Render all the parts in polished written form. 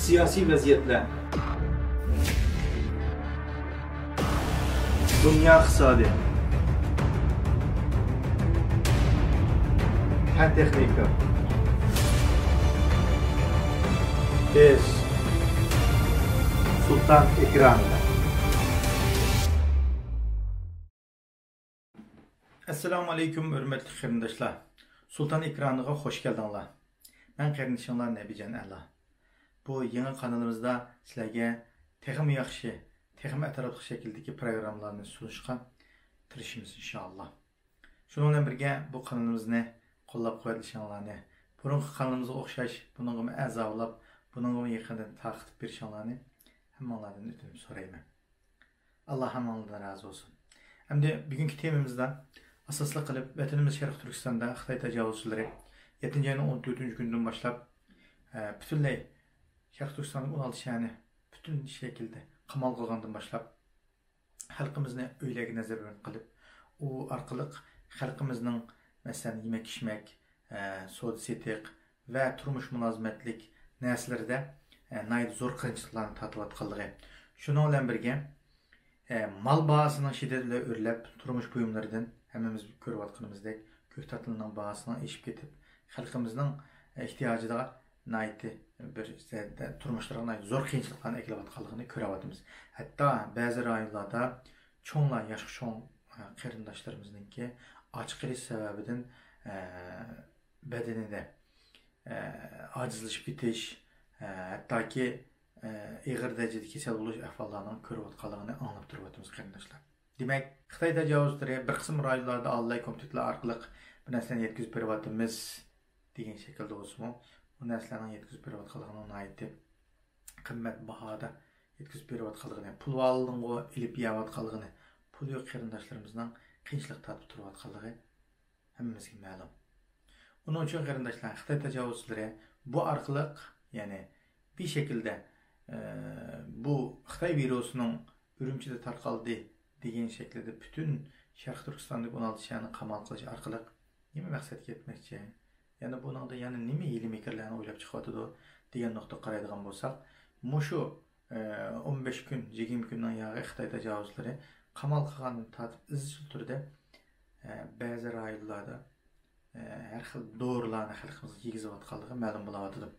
siyasi vaziyetler, dünya iqtisadi, fen texnika, biz Sultan ekranında. Assalamu alaikum hürmetli qarindoshlar. Sultan ekranıga hoş geldinglar. Ben qarindishinglar Nabijan Allah. Bu yeni kanalımızda sizlarga texmi yaxshi, texmi atrofli shakldagi programmalarni sunishga tirishimiz inshaalloh. Shuningdek bilan birga bu kanalimizni qo'llab-quvvatlashinglarni, burungi kanalimizga o'xshash bunga a'zo bo'lib, bunga yaqindan ta'qib berishinglarni hammanglardan o'tinib so'rayman. Alloh hammanglardan razı olsun. Hamda bugungi temamizda asosli qilib vatanimiz Sharq Turkistonda Xitoy tajovuzchilari 7 ayning 14 kunidan boshlab butunlay Sharq Turkistonning 16 shahrini butun shaklda qamal qilgandan boshlab xalqimizni uylarga nazarband qilib, u orqali xalqimizning masalan yemak-ichmak, savdo-sotiq va turmush mulozimatlik narsalarida zo'r qiyinchiliklarni tortayotganligi. Shuning bilan birga mal bahosining shiddati o'rlab turmush buyumlaridan hammamiz ko'rayotganimizdek ko'ktatlining bahosining eshib ketib, xalqimizning ehtiyojida bir turmushlarga zo'r qiyinchiliklarni eklayotganligini ko'ryapmiz. Hatto ba'zi rayonlarda cho'nglar, yoshi cho'ng qarindoshlarimizninki och qilish sababidan badanida ojizlashib ketish, hattoki ig'ir darajada kasal bo'lish ahvollarini ko'rayotganligini anglab turibmiz qarindoshlar. Demak, Xitoy tajovuzlari bir qism rayonlarda onlayn kompyuterlar orqali bir narsalarni yetkazib beryapmiz degan shaklda bo'lsa-mu, bu narsalarning yetkazib berayotganligini aytib, qimmat bahoda yetkazib berayotganligini, pul valingga ilib yeyotganligini, pul yo'q qarindoshlarimizning qiyinchilik tortib turayotganligi hammamizga ma'lum. Uning uchun qarindoshlar, Xitoy tajovuzlari bu orqali, ya'ni bir shaklda bu Xitoy virusining Urumchida tarqaldi degan shaklda butun Sharq Turkistondagi 16 shaharni qamal qilish orqali nima maqsadga yetmoqchi? Ya'ni buningda yana nima hiyla mekrlarni o'ylab chiqyotdi degan nuqtaga qaraydigan bo'lsak, mushu 15 kun, 20 kundan yog'i Xitoy tajovuzlari qamal qilgandan tortib izchil turda ba'zi rayonlarda har xil dorilarni xalqimizga yetkazayotganligi ma'lum bo'lyapti.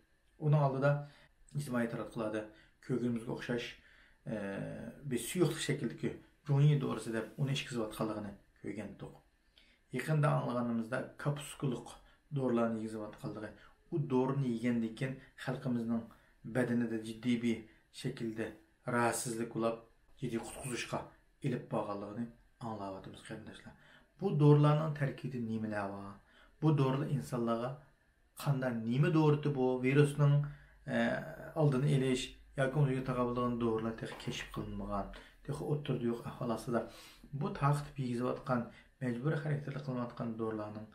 Uning oldida ijtimoiy tarmoqlarda ko'rganimizga o'xshash bir suyuqlik shaklidagi joni dorisi deb uni ishkizayotganligini ko'rgandik. Yaqinda anglaganimizda kapsukuliq dorilarni yetkazayotganligi, u dorini yegandan keyin xalqimizning badanida jiddiy bir shaklda rahatsizlik bo'lib, jiddiy qutqizishga ilib borganligini anglayapmiz qarindoshlar. Bu dorilarning tarkibida nimalar bor? Bu dorilar insonlarga qanday nima doriti bu virusning oldini olish yoki unga taqobildigan dorilar kashf qilinmagan, o'tirdi yo'q ahvol ostida bu taqib yeyizayotgan majburiy xarakterli qilinayotgan dorilarning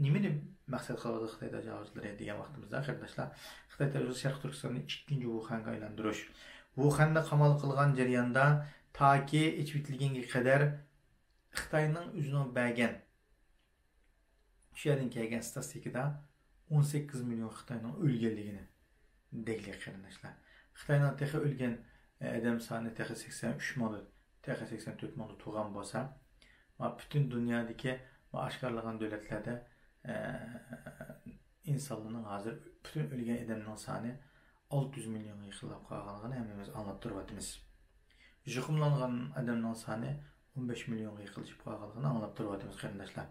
nimani maqsad qiladi Xitoy tajovuzlari degan vaqtimizda qarindoshlar, Xitoy tajovuzlari Sharq Turkistonni ikkinchi Wuhanga aylantirish, Wuhanda qamal qilgan jarayonda toki ichib bitilganga qadar Xitoyning o'zining bergan shu yerdan kelgan statistikada 18 million Xitoyning o'lganligini deylik qarindoshlar. Xitoyning texi o'lgan adam soni texi 83 million, texi 84 million tug'an bo'lsa, butun dunyodagi oshkorlagan davlatlarda insonlarning hozir butun o'lgan odamning soni 600 millionga yaqinlab qolganligini hammamiz anglab turibmiz. Yuqumlangan odamning soni 15 millionga yaqinlashib qolganligini anglab turibmiz qarindoshlar.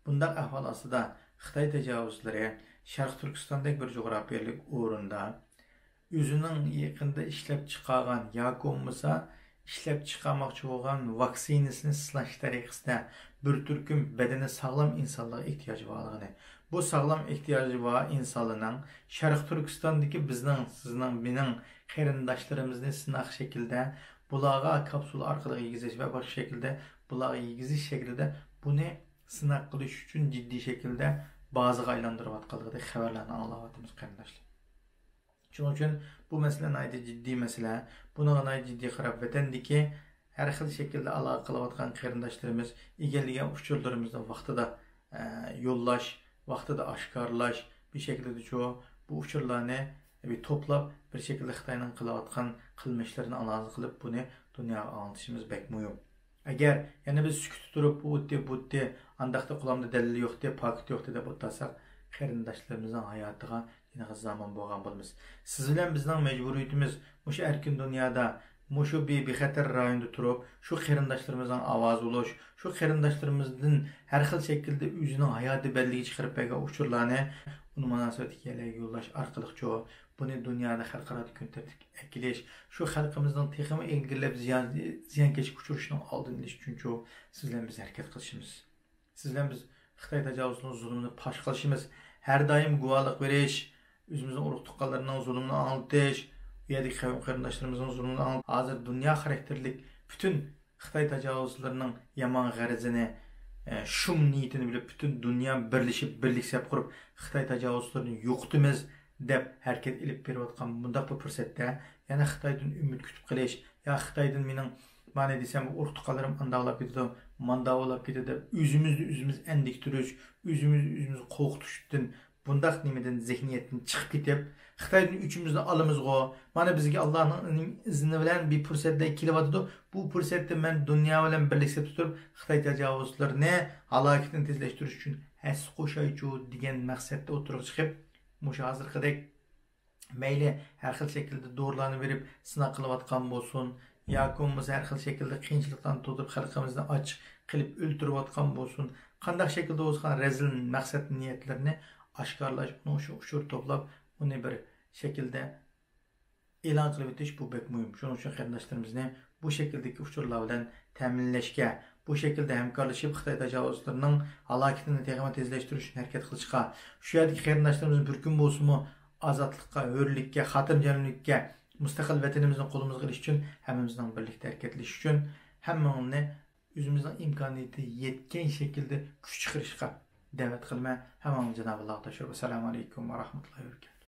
Bunday ahvol ostida Xitoy tajovuzlari Sharq Turkistondagi bir jo'grafiyalik o'rinda o'zining yaqinda ishlab chiqargan yoki bo'lmasa ishlab chiqarmoqchi bo'lgan vaksinasini sinash tariqasida bir turkum badani sog'lom insonlarga ehtiyoji borligini, bu sog'lom ehtiyoji bor insonlarning Sharq Turkistondagi bizning, sizning, mening qarindoshlarimizni sinoq shaklda bularga kapsula orqali yegizish va boshqa shaklda bularga yegizish shaklida buni sinoq qilish uchun jiddiy shaklda bazaga aylantirayotganligida xabarlarni anglayapmiz qarindoshlar. Shuning uchun bu masala naydi jiddiy masala. Buni naydi jiddiy qarab vatandagi har xil shaklda aloqa qilayotgan qarindoshlarimiz egallagan uchurlarimizni vaqtida yo'llash, vaqtida oshkorlash bir shaklda bu uchurlarni bir toplab bir şekilde Xitoyning qilayotgan qilmishlarini analiz qilib buni dunyoga anlatishimiz bek muhim. Agar yana biz sukut turib bu andaqda qulamda dalil yo'q deb fakt yo'q deb o'tlasak qarindoshlarimizning hayotiga yana zaman bo'lgan bo'lamiz. Siz bilan bizning majburiyatimiz o'sha erkin dunyoda Muşu bir bexatar rayonda turib, şu qarindoshlarimizning ovozi bo'lish, şu qarindoshlarimizdan har xil shaklda o'zining hayoti belligiga chiqarib bergan uchurlarni uni munosabatiga yo'llash orqali buni dunyoda xalqaro kun tartibga akilish, shu xalqimizning texmi ilgirlab ziyonkashlik uchrashining oldini olish uchun siz bilan biz harakat qilishimiz. Siz bilan biz Xitoy tajovuzining zulmini fosh qilishimiz, har doim guvohlik berish, o'zimizning urug' tuqqanlarning zulmini anglatish, yerdagi qarindoshlarimizning zulmini anglatish, hozir dunyo xarakterlik bütün Xitoy tajovuzlarining yomon g'arazini, shum niyatini bilib bütün dunyo birlashib, birliksab qurib Xitoy tajovuzlarini yo'qitamiz deb harakat ilib berayotgan bundaq bir fursatda yana Xitoydan umid kutib qilish, ya Xitoydan mening mana desam urug' tuqqanlarim andaqlab ketadi, mandavlab ketadi, o'zimiz endiktirish, o'zimiz qo'rqitishdan bundaq nimadan zihniyatdan chiqib ketib Xitoydan uchimizni olamizg'o. Mana bizga Allohning izni bilan bir fursatda kelyapti. Bu fursatda men dunyo bilan birlikda turib Xitoy tajovuzlarini halokatini tezlashtirish uchun has qo'shaychu degan maqsadda o'tirib chiqib, mush hozirgidek mayli har xil shaklda dorilarni berib sinov qilayotgan bo'lsin, yoki bo'lmasa har xil shaklda qiyinchilikdan to'dib xalqimizni och qilib o'ltirayotgan bo'lsin, qanday shaklda o'zgan rezil maqsad niyatlarini oshkorlash, uni shu uchur to'plab uni bir shaklda e'lon qilib o'tish bu bek muhim. Shuning uchun qarindoshlarimizni bu shakldagi uchurlar bilan ta'minlashga, bu shaklda hamkorlashib Xitoy tajovuzlarining halokatini tezlashtirish uchun harakat qilishga, shu yerdagi qarindoshlarimiz bir kun bo'lsa-mu ozodlikka, hurlikka, xotirjamlikka, mustaqil vatanimizni qo'limizga olish uchun hammamizning birlikda harakatlash uchun hammamizni o'zimizning imkoniyati yetgan shaklda kuch chiqarishga da'vat qilma. Hammamiz Janob Allohga shukr. Assalomu alaykum va rahmatullohi va barakatuh.